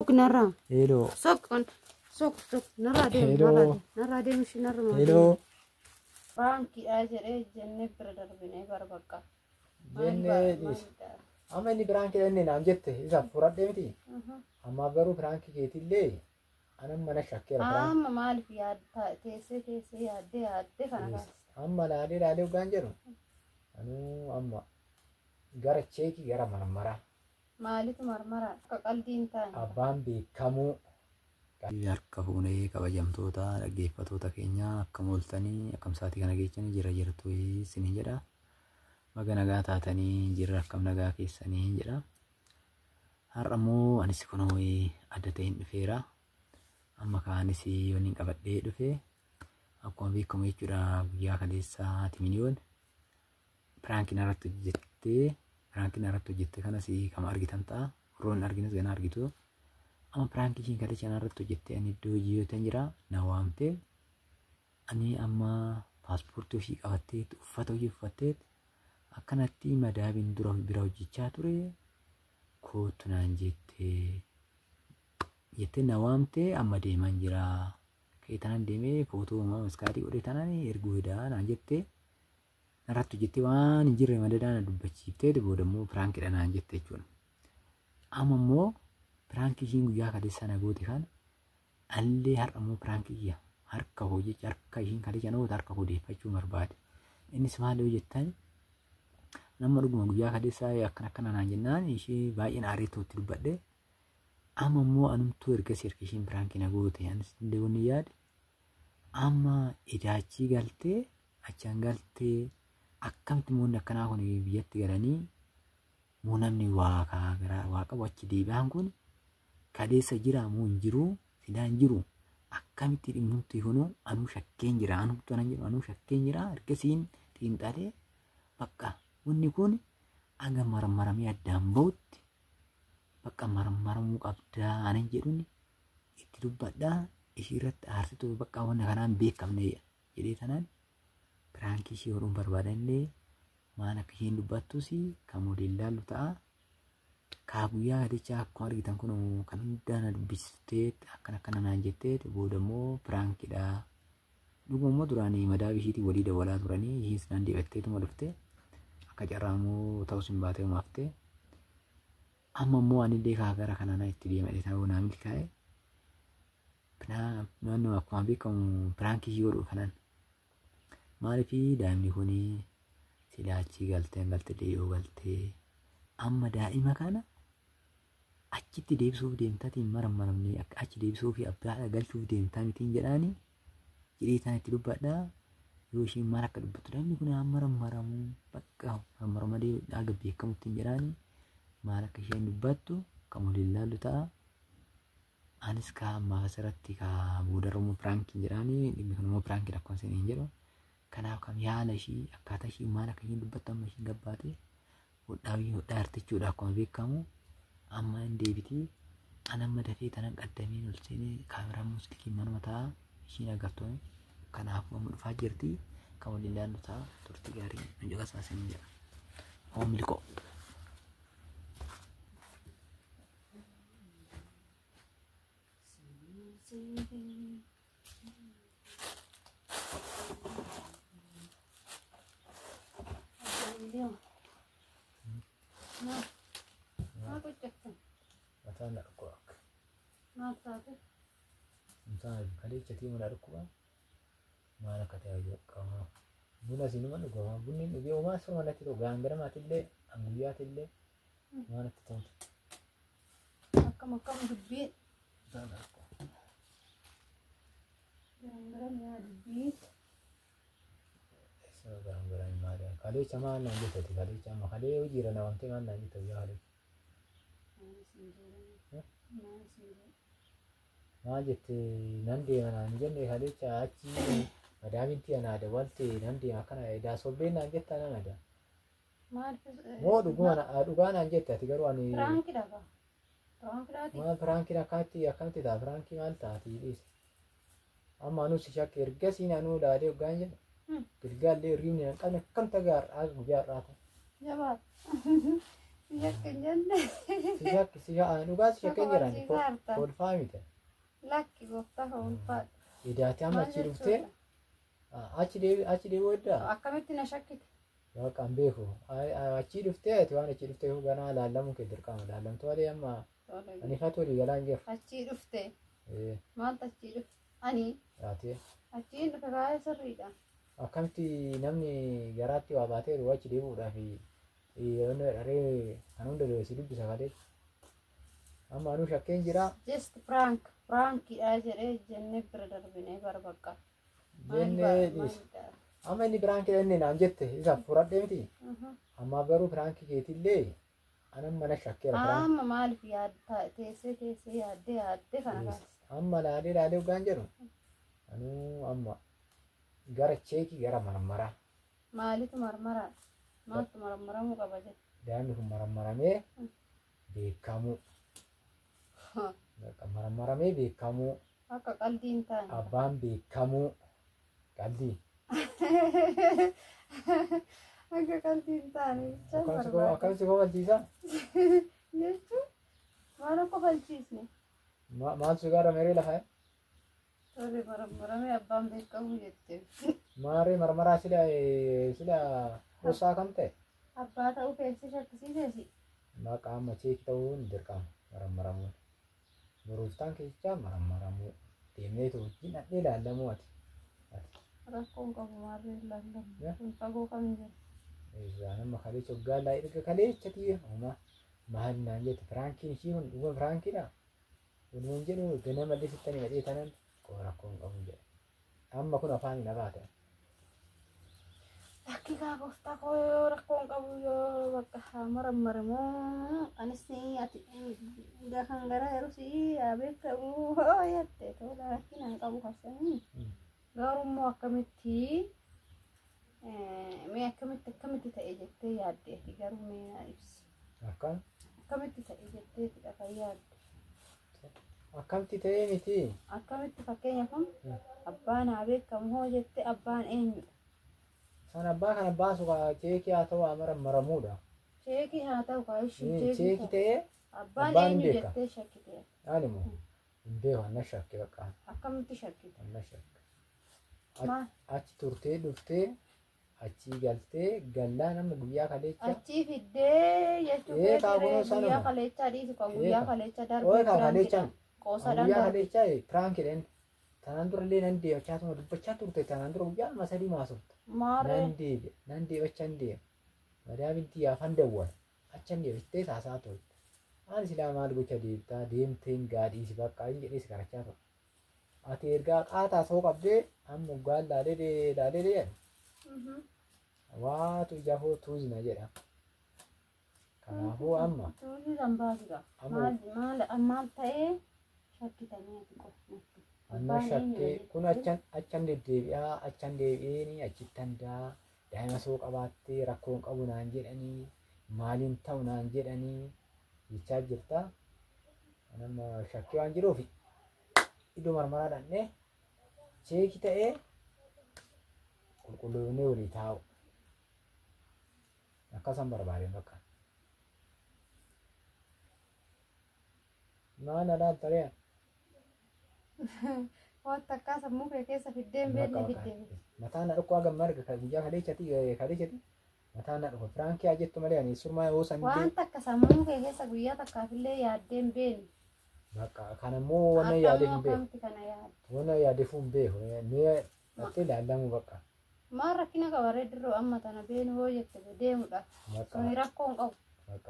سوق نرى هيلو سوق نرى دي نرى دي مش نرى هيلو فرانكي أجر إيه جنة برادر بني بربكة جنة ديس أما إني برانكي لأني نام جت إذا فرد ديمتي أما برو برانكي كيتي ليه أنا ما نشكر أما مال في ياد تيسي ياد كنا أما لا وغانجرو أنو أما gara cheeki gara marmara maalitu marmara qaqaldiin taane abbaan beekamu harka fuunee kabajamtoota dhaggeeffattoota keenya akkam ooltanii akkam saatii kana geechanii jirtu isinii jedha baga nagaa taatanii jirra akkam nagaa keessanii jedha har'a immoo anis kunoo adda ta'een dhufeera amma kaanis waliin qabadhee dhufe akkuma beekamu jechuudha guyyaa kaleessaa timiliyoon piraankiin irratti hojjettee piraankiin irratti hojjette kanas kan argitan ta'a roon arginas gana argitu amma piraankiin kaleessaa irratti hojjette ani iddoo hojii jira na waamte ani amma paaspoortii ofii qabattee uffata hojii uffattee akkanatti madaabiin dura bira hojjechaa ture kootu naan jettee na waamte amma deeman jira keetanan deemee footoo maskaatii godhee tanan erguu hedaa naan jettee narratti hojjettee waan hin jirre madadaan dubbachiiftee booda immoo piraankiidha naan jette jechuudha. Amma immoo piraankii ishiin guyyaa kaleessaa na goote kan allee har'a immoo piraankii harka hojii harka ishiin kaleessaa na goote harka odeeffachuu barbaade. Innis maal hojjettan nama dhuguma guyyaa kaleessaa akkana naan jennaan ishee baay'een aareettootti dubbadhe. Amma immoo anumtuu erga ishiin piraankii na goote anis illee wanni yaade amma idaachii galtee achaan galtee akkamitti moonni akkanaa kun biyyatti galanii moo namni waaqa wachi deebi'aan kun kaleessa jira moo hin jiru sidaan jiru akkamitti dhimmutti kunu anuu shakkeen jira anuu shakkeen jira ergasiin xiinxalee bakka wanni kun aga marmaramee addaan ba'utti bakka marmaramuu qabdaa anan jedhuun itti dubbadhaa ishii irratti aarsitu bakka wanna kanaan beekamne jedhee tanaan pirankii ishee godhuun barbaadanillee maan akka isheen dubbattus kan moodel laallu ta'a. Kaa guyyaa gadichaa akkuma argitan kun kan hundaa na dubbistee akkana naan jettee booda immoo pirankiidha. Dhuguma immoo duraanii madaabii ishiitii walii dabalaa turanii ishiis naan deebatteetuma dhufte akka carraamuu ta'us hin baatee hafte. Amma immoo anillee gara kanaa itti deemadhe ta'uu naa milkaa'e. Naannoo akkuma beekamu pirankii ishee godhu kanaan maaliifii daa'imni kun silaachii galtee yoo galtee amma daa'ima kana achitti deebisuuf deemtaatiin marmaramne akka achi deebisuu fi abbaadha galchuuf deemtaa mitiin jedhaanii jedhee isaan itti dubbadhaa yoo isheen maal akka dubbattu daa'imni kun marmaramu bakka marmaradee dhaga beekamutti jedhaanii maal akka isheen dubbattu kan waliin laallu ta'a. Anis amma asirratti boodarramuu piraankiin jedhaanii dhimmi kun immoo piraankiin akkuma isin hin jedhu. Kanaaf kam yaala ishii akkaataa ishii maal akka isheen dubbattu amma isheen gabbaate hodhaa artichuudha akkuma beekamu amma hin deebitii an amma dafee tanan qaddameen ol seenee kaameraan muuziqii manuma ta'a ishiin agartoon kanaaf amma dhufaa jirti kan waliin laallu ta'a turtii gaarii minjaqa saasin jedha oomili qo. Mataan aku. Maaf Misalnya kali cati mana aku mana kata aja kamu buna sini mana gua bunin dia umas mana itu ganggar mati le angguya tille mana itu makam debit sana aku ganggar ya debit so ganggar mana kali cuma nanti tadi kali cuma kali ujira na wanti mana itu ya kali Majete nandi mana anjene kali caci ada binti ada walti nandi akan ada sobena anjeta ada mau dugaan anjeta tiga ruani pranki daga ma pranki rakati akan tidak pranki malta tidis amma anu si shak erga sini anu dade ganja kirgal le rimni kan tagar ag biar rata jabat Yakkin jenne. Dhugaa si shakkeen jedhani kolfaa miti. Lakki gooftaa ulfaadha. Idaati amma achi dhuftee achi deebi'uu eddaa. Akkamitti na shakkite? Waaqaan beeku. Achi dhuftee ati waan achi dhuftee ganaa laallamu kee dirqama. Laallamtuu alee amma ani fatu walii galaan jiru. Achi dhufte. Maaltu achi dhufte? Ani. Yaatee. Achiin dhufe baay'ee sirriidha. Akkamitti namni garaatti waa baateeru achi deebi'uudhaaf dharee kan hunda si dubbisa kadee. Amma anuu shakkeen jira. Just prankidha jedhee jennee bira darbinee bara bakka. Jennee amma inni piraankii inni naan jette isa fudhadhee miti. Amma garuu piraankii keetillee anan mana shakkeera. Amma maaliif yaadda teessee yaaddee kana kaasa. Amma laalee hoggaan jedhu anuu amma gara cheekii gara marmaraa. Maalitu marmaraa? Maaltu marmaramuu qaba jedhe? Daa'imni kun marmaramee beekamuu. Marmaramee beekamuu. Akka qalbii hin taane. Abbaan beekamuu. Qalbii. Akka qalbii hin taane. Akkamitti kofalchiisa? Jechuun maal akka falchiisne? Maal sugaarra meree lafaa? Tole marmaramee abbaan beekamuu jettee. Maaree marmaraa sila gosaa kam ta'e? Abbaa ta'uu keessi shakkisiiseesi. Maqaa amma cheekii ta'uun dirqama marmaramuun. Boruuftaan keessaa marmaramuu. Deemneetu wajjin dhadhee ilaallamuu ati. Rakkoon qabu maarree ilaallamu. Kun fagoo kam jira? Isaan amma kaleessa hoggaa laa erga kaleessa tiye homaa maal naan jette firaankiin ishii kun dhuma firaankiidha. Walumaan jedhu ganama illee madhee tanan rakkoon qabu jedhe. Amma kun afaan hin abaate. Dakika gooftaa koo yoo rakkoon qabu yoo bakka marmaramoo anis ati kan gara yeroosi beekamu hoo yatte tola rakkinaan qabu kasanii garummoo akkamitti mee akkamitti ta'e jettee yaaddeeti garuu mee na ibsi. Akkamitti ta'e jetteeti kan yaadde. Akkamitti ta'e miti. Akkamitti fakkeenya kun abbaan haa beekamu hoo jette abbaan eenyudha? San abbaa kana baasu cheekii haa ta'u marmaramuudha. Cheekii haa ta'u cheekii ta'ee abbaan eenyu jettee shakkite. Ani moo hin beeku anna shakke bakka. Akkamitti shakkite? Anna shakke. Achi turtee dhuftee achi galtee gallaa nama guyyaa kaleessa. Achi fiddee jechuun guyyaa kaleessa dhiisu kan guyyaa kaleessa darbee kaleessa qoosadhaan guyyaa kaleessa piraankiidhaan tanaan dura illee nan deebachaa tuma dubbachaa turte tanaan dura guyyaa masadii maasofta. Nan deebachaa hin deema. Madaabinti yaafan dawwala achan deebiftee saasaa turte. Ani silaa maal gocha deebtaa deemteen gaadhiisi bakka hin jedhee si karachaa ture. Ati ergaa qaataa soo qabdee amma uggaan laalee dee'an. Waatu ijaafoo tuuzina jedha. Kanaafuu amma. Tuuzisan baasudha. Maal ta'ee shakkitanii ati qofa. Amma shakkee kun achan deebi'ee achittan daa'ima soo qabaattee rakkoon qabu naan jedhanii maaliin ta'u naan jedhanii jechaa jirta. Nama shakkii waan jiruuf iddoo marmaraa dhannee cheekii ta'ee qulqulloofnee walii taa'u. Akkasan barbaadeen bakka. Maal adaal taree? Wanta akkas sammuu kee keessa fiddeen beekne fiddeen. Mataan na dhukkuba gammadaa guyyaa kaleessati mataan na dhukkuba firaankii haa jettu malee ani surmaa yoo san. Wanta akka sammuu kee keessa guyyaa takkaafillee yaaddeen beekne. Bakka kanammoo wanna yaadee hin beeku. Wanna yaadeefuu hin beeku. Mee dhattee ilaallamu bakka. Maal rakkina qabaree dirroo amma tana beenu hoo jette deemudha. Suni rakkoon qabu.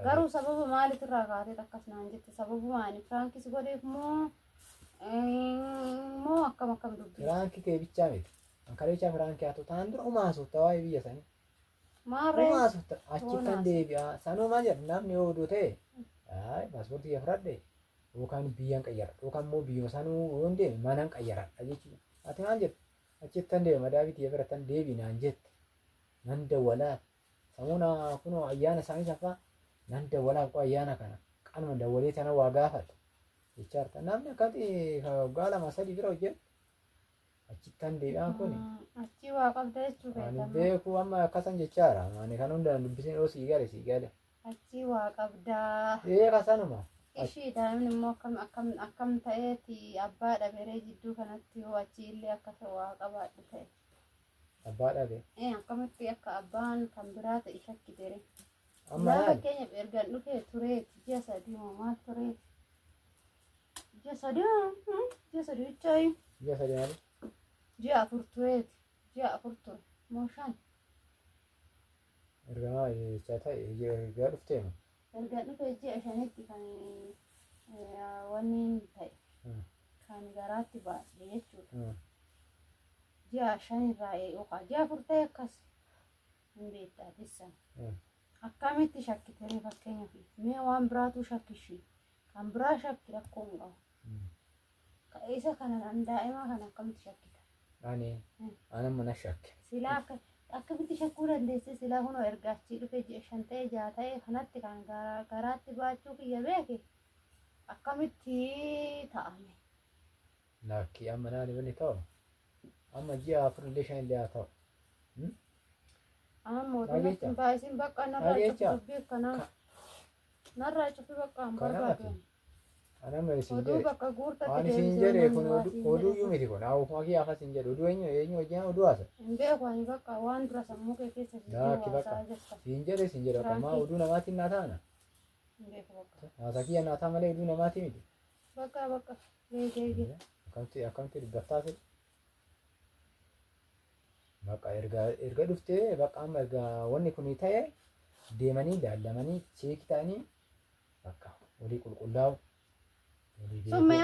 Garuu sababa maaliitirraa kaatee akkas naan jette sababuma ani firaankis godheef moo akkam dubbii. Firaankii kee bichaa miti. Kaleessa firaankii haa ta'u taanaan dura umaasuutta waa'ee biyya sanii. Maarree. Umaasuutta achittan deebi'aa. Sanuu maal jedhu namni yoo oduu ta'e paaspoortii kee fudhadhe yookaan biyyaan qayyara yookaan immoo biyyuma sanuu yoo hin deemne manaan qayyaradha jechuudha. Ati maal jettu achittan deema daabitii birattan deebii naan jette nan dawwalaaf samuuna kunoo ayyaana isaanii safaa nan dawwalaaf qo ayyaana kana qanuma dawwalee sana waa gaafata jechaarta namni akkati waggaa lama sadii bira hojjetu achittan deebi'aan kun achi waa qabda jechuudha. Ani beeku amma akkasan jechaadha. Ani kan hundaan dubbisee yoo sii gale. Achi waa qabdaa. Kasanuma. Ishii daa'imni immoo akkam ta'eeti abbaa dhaberee jidduu kanatti yoo achi illee akkasa waa qabaadhu ta'e. Abbaa dhabe. Akkamitti akka abbaan kan biraa ta'e shakkitere. Amma Lafa keenya ergan dhufee tureeti ji'a sadii moo maal tureeti. Ji'a sadii chaayi. Ji'a sadii maali? Ji'a afur tureeti. Ji'a afur ture moo shan. Ergaa jechaa ta'e ergaa dhufteema. Ergan dhufee ji'a shanitti kan wanni ta'e. Kan garaatti baasee jechuudha. Ji'a shanirraa yookaan ji'a afur ta'e akkas hin beektaa tissan. Akkamitti shakkitanii fakkeenyaaf mee waan biraatu shakkishii kan biraa shakki rakkoo hin qabu. Isa kana daa'ima kana akkamitti shakkita? Ani mana shakke. Silaa akkamitti shakkuu dandeesse silaa hunoo ergaachii dhufe ji'a shan ta'e ja'a ta'e kanatti kan garaatti baachuu kiyya beeke akkamitti ta'ame? Lakkii amma naani wanni ta'u amma ji'a afur illee shan illee haa ta'u. Mootummaan baay'isin bakka narraa cufi akkanaa narraa cufi bakka hin barbaadu. Anama isin Oduu bakka guurtatti waan isin jedhe kun oduu iyyuu miti kun awwuma kiyya akkas hin jedhu oduu eenyu hojii oduu haasa. Hin beeku ani bakka waan dura sammuu kee keessa Laakki bakka siin jedhe amma oduu namaatiin naa taana. Hin beeku bakka. Haasa kiyya naa ta'a malee oduu namaatii miti. Bakka geegee. Akkamti dubbataa fedhe. Bakka erga dhuftee bakka amma erga wanni kun ta'e deemanii daallamanii cheekii ta'anii bakka walii qulqullaa'u. Summa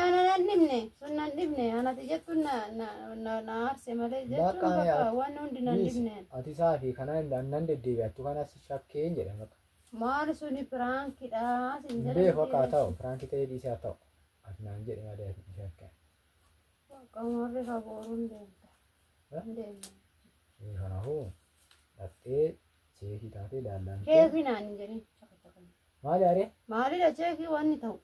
nan dhibne anati jettu na arse malee jettu bakka waan hundi nan dhibne. Ati isaa fi kanaan nan deddeebi'attu kanas shakkeen jedha bakka. Maali suni piraankiidha sin jedha. Beeku akka haa ta'u piraankii ta'ee dhiisee haa ta'u. Ati naan jedhe malee ati shakkeen. Bakka warri fagooruun deemta. Deemna. Kanaafuu dhattee cheekii taatee daallaan. Cheekii naan hin jedhin. Maali aree? Maalidha cheekii wanni ta'u?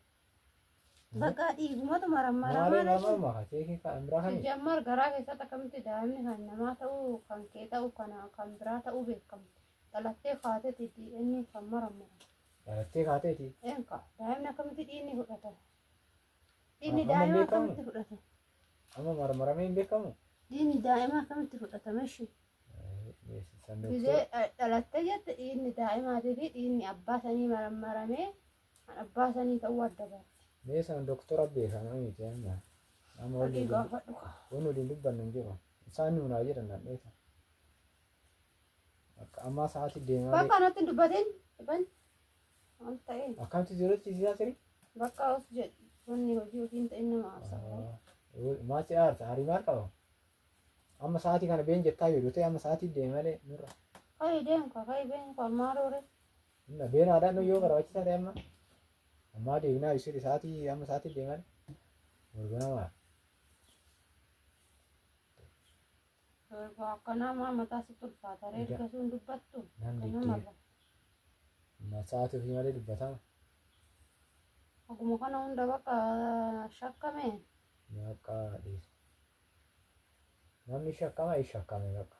Bakka dhiigumatu Marama cheekii kan biraa kan jammar garaa keessatti akkamitti daa'imni kan namaa ta'uu kan kee ta'uu kan biraa ta'uu beekamti. Dhalattee kaateeti inni kan maramu. Dhalattee kaateeti. Eenka daa'imni akkamitti dhiigni fudhata? Dhiigni daa'ima akkamitti fudhata? Amma marmaramee hin beekamu. Dhiigni daa'ima akkamitti fudhatama ishee? Dhalattee jette dhiigni daa'imaatii fi dhiigni abbaa sanii marmaramee kan abbaa sanii ta'uu adda baata. Meeshaan doktora beekan miti amma. Amma waliin dubbannu hin jiru. Isaan nuunaa jiran nan dheeta. Akka ammaa sa'aatii deemaa. Bakka natti dubbateen dhibban waan ta'e. Akkamitti jirutti siyaa sirrii? Bakka os jedhu wanni hojii ofiin ta'in nama aarsa. Maatii aarsa harii maal qaba? Amma sa'aatii kana been jettaa yoo ta'e amma sa'aatii deema malee nurra. Kayi deemka maal oore? Been aadaan yoo barbaachisaa ta'e amma. Amma deemnaa ibsuudha sa'aatii amma sa'aatii deeman gurguramaa. Akkanaa maa mataa si tulfaata reerga sun dubbattu. Sa'aatii ofii malee dubbatama. Oguma kana hunda bakka shakkame. Bakka dhiisa. Namni shakkama is shakkame bakka.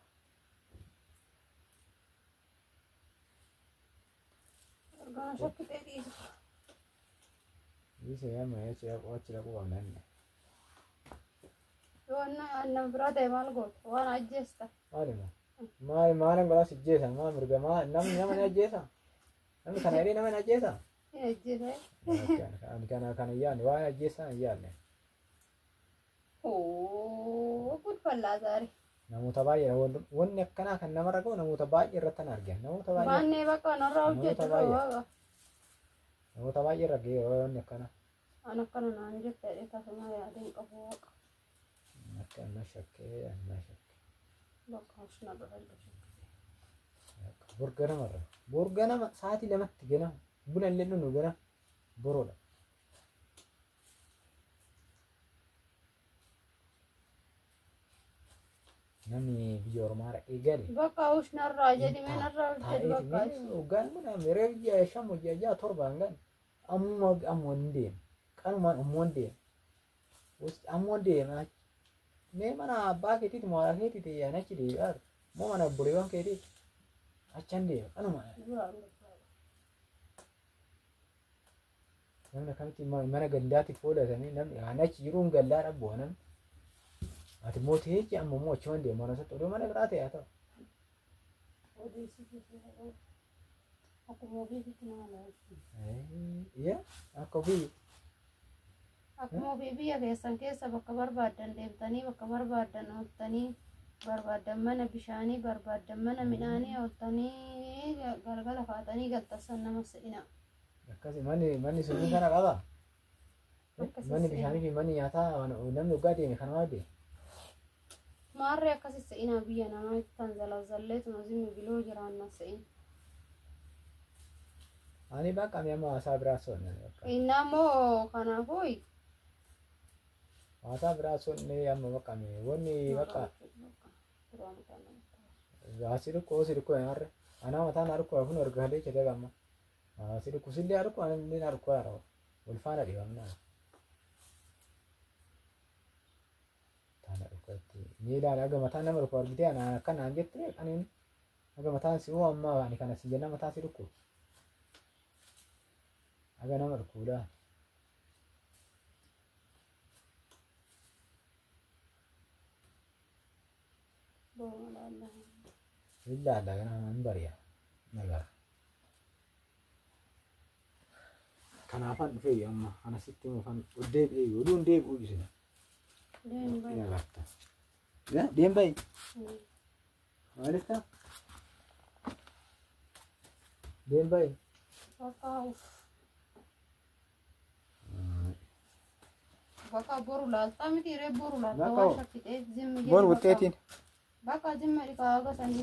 Ergaa shakkitee dhiisa. Bisa ya maya cakap wajib aku wangan. Yoona annan biraa ta'e maal goota waan ajjeesta. Maal gara sijjeesa maal mirga maal namni nama ni ajjeesa. Namni kana jedhee nama ni ajjeesa. Ni ajjeesa. Kana yaadne waan ajjeesa hin yaadne. Gudfallaa zaari. Namoota baay'ee wanni akkanaa kan namarra gahu namoota baay'ee irratti kan argan. Namoota baay'ee. Baannee bakka narraa hojjetu waaqa. Namoota baay'ee irra gahee wanni akkanaa. An akkana naan jette tasuma yaadeen qabu waaqa. Akka anna shakkee. Bakka hoshna babal'u shakkee. Borganama sa'aatii lamatti ganama buna illee nu ganama boroodha. Namni biyya ormaa eegale. Bakka hoshnarraa jedhime narraa hojjetu bakka. Ganama meree biyya shamu jajjaa torbaan gan ammoo hin deemu. Qanumaan ammoo hin deemu. Ammoo hin deemu. Mee mana abbaa keetiiti mooraa keetiiti achi deebi'aa moo mana obboleewwan keetiiti achan deema qanumaan. namni akkamitti mana gandaatti fuudhatanii namni aan achi jiruun gallaa dhabbu anan ati mootii jechi amma immoo achi waan deemu mana isaatti oduu mana biraa ta'e haa ta'u. Akkuma ofiitti nama laatu. Yaa akka ofii. Akkuma ofii biyya keessan keessa bakka barbaadan deemtanii bakka barbaadan ooltanii barbaadan mana bishaanii barbaadan mana midhaanii ooltanii galgala faatanii galtasan nama se'ina. Akkasii manni sunii kana qaba. Manni bishaanii fi manni nyaataa namni dhugaa deeme kana waa deeme. Maarree akkasii se'ina biyya namaa itti tan zalazalleetuma zimmi biloo jiraanna se'in. Ani bakka mi amma haasaa biraa sonne. Innaa immoo kanaafuu haasaa biraa sonne amma bakka mi wanni bakka asii dhukkoo yaarre anaa mataan harkoo kun ergaalee jedhee gamma asii dhukkoo sillee harkoo ani harkoo yaara wal faana dhibamna taana dhukkootti miilaan aga mataan nama dhukkoo argitee ana akkanaan jettee kaniin aga mataan si amma ani kana si jenna mataa si dhukkoo aga nama dhukkuudha. Illa ada kan nambar ya nagar. Kenapa tuh ya amma? Anak situ mau fan udun deh sini. Ya kata. Ya dia baik. Ada tak? Dia baik. Bakka boru laaltaa miti ree boru laaltaa waan shakkitee zimmi jedhu Bor wuteetiin. bakka zimma dhikaaga sanii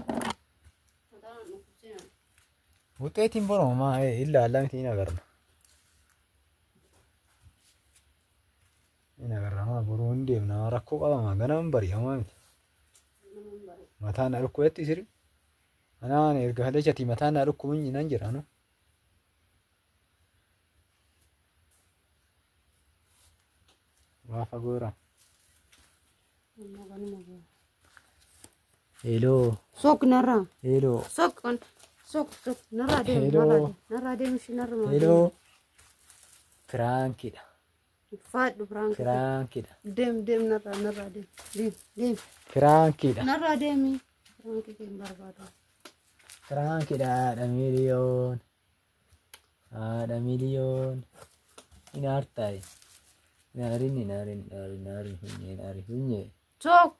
Wuteetiin boroma illa alla miti ina garna. Ina garna ma boruun deemna rakkoo qabama ganama bari'amaa miti. Mataan dhukkubetti siri. Anaan erga halachati mataan dhukkubuun nan jira no. Waafa goora. Hello. Sok narra. Hello. Sok narra deem Hello. narra deem shi narra ma. Hello. Frankida. Faadhu Frank. Frankida. Deem narra deem. Frankida. Narra deemi. Frank ke barbaadu. Frankida ada miliyon. Ada miliyon. Ini artai. Nari hunye. Sok.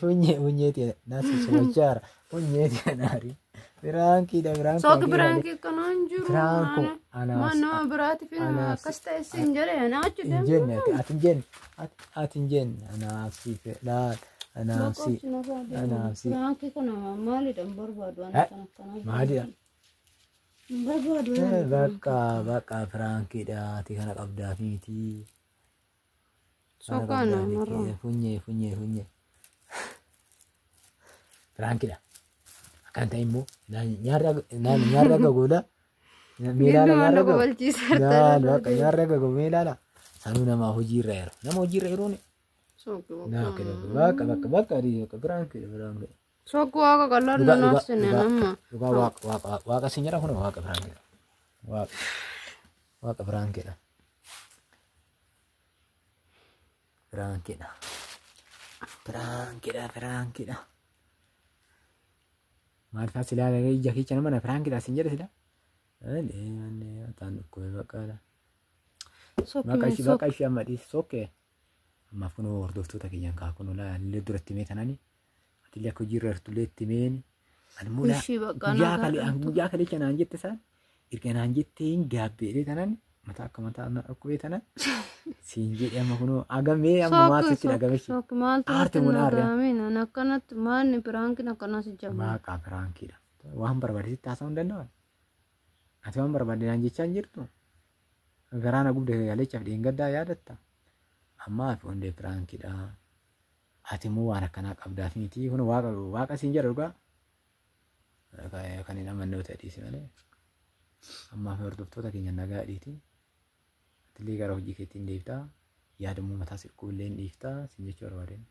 Hunye dia nasi sewajar. Hunye dia nari. Frankida. Sok Frank kanan juru. Franko anas. Mana berarti fina kasta sinjare ana achu dem. Atinjen anasi felat anasi Frank kana mali dem barbaadu ana kana. Madi Barbaadu. bakka Frankida ti kana qabda fiti. Sokana marra. Funye. Frankida. Akan taimu nyarra gagola. Milala balchisarta. Nyarra gagomela. Sanu nama hojirra yaro. Nama hojirra yaro ne. Sok. Nah, bakka di Frankida. Sok waga kallar nafsine amma. Waka sinyara kuna waka Frankida. Waka Frankida. Frankida. Maal sila lagi jaki chana mana Frankida sinjara sila. Ane tan ko bakala. Bakka shi amma di sokke. Amma kuno hordoftoota keenyan kaa kuno la illee duratti mee tanani. Ati illee akka hojii irra leetti meeni. Almuudha guyyaa kale kanaan jette isaan erganaan jetteen gaabbeedhee tanan mataa akka mataa akkubee tanan siin jedhee amma kunoo agamee amma maasitti dhagamechi. Sok maaltu Aarte mun aarre. Amiin akkanatti maanni Frankin akkanas jama. Maaqa Frankiidha. Waan barbaadetti haasa'uu hin danda'an. Ati waan barbaadinaan jechaa hin jirtu. Garaana gubdee galechaaf dheengaddaa yaadatta. Ammaa fi hundee Frankiidha. Ati immoo waan akkanaa qabdaaf miti kun waaqa siin jedha dhugaa. Kan hin amannoo ta'edhiisi malee. Ammaa fi hordoftoota keenya nagaa dhiiti. Atiillee gara hojii keetiin deebtaa. Yaadamuu mataa sirkuu illee hin dhiiftaa siin jechuu barbaadeen.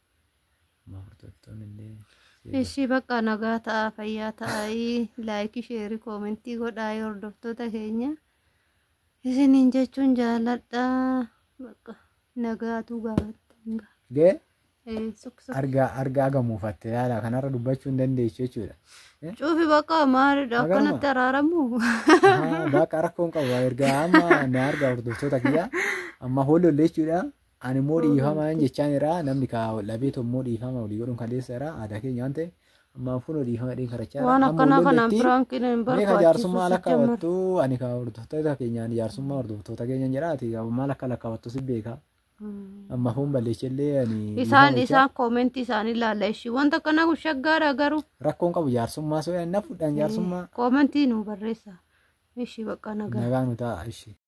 Ammaa hordoftoonni illee. Ishii bakka nagaa ta'a fayyaa ta'aa laayikii sheerii koomentii godhaa hordoftoota keenya. Isiniin jechuun jaaladha. Bakka nagaatu gaafatta. Gee Suksa. argaa gamuufatte yaala kanarra dubbachuu hin dandeessu jechuudha. Cuufi bakka maalidha akkanatti araaramu. Bakka rakkoon qabu erga amma na argaa hordoftoota kiyya amma hoolollee jechuudha. Ani immoo dhiifama jechaan irraa namni labee immoo dhiifama olii godhuun kan deessara aadaa keenya waan ta'e amma fuunoo dhiifama dheen karachaa waan akkana kanaan firaankiin hin barbaachisu jaarsummaa lakkaawattu ani ka hordoftoota keenyaan jaarsummaa hordoftoota keenyaan jedhaati maal akka lakkaawattu si beeka. Amma fuun balleessellee ani isaan koomentii isaanii ilaalla ishii wanta kana shaggaadha garuu rakkoon qabu jaarsummaa soo na fudhan jaarsummaa koomentii nu barreessa ishii bakka nagaa nagaa nu ta'a ishii.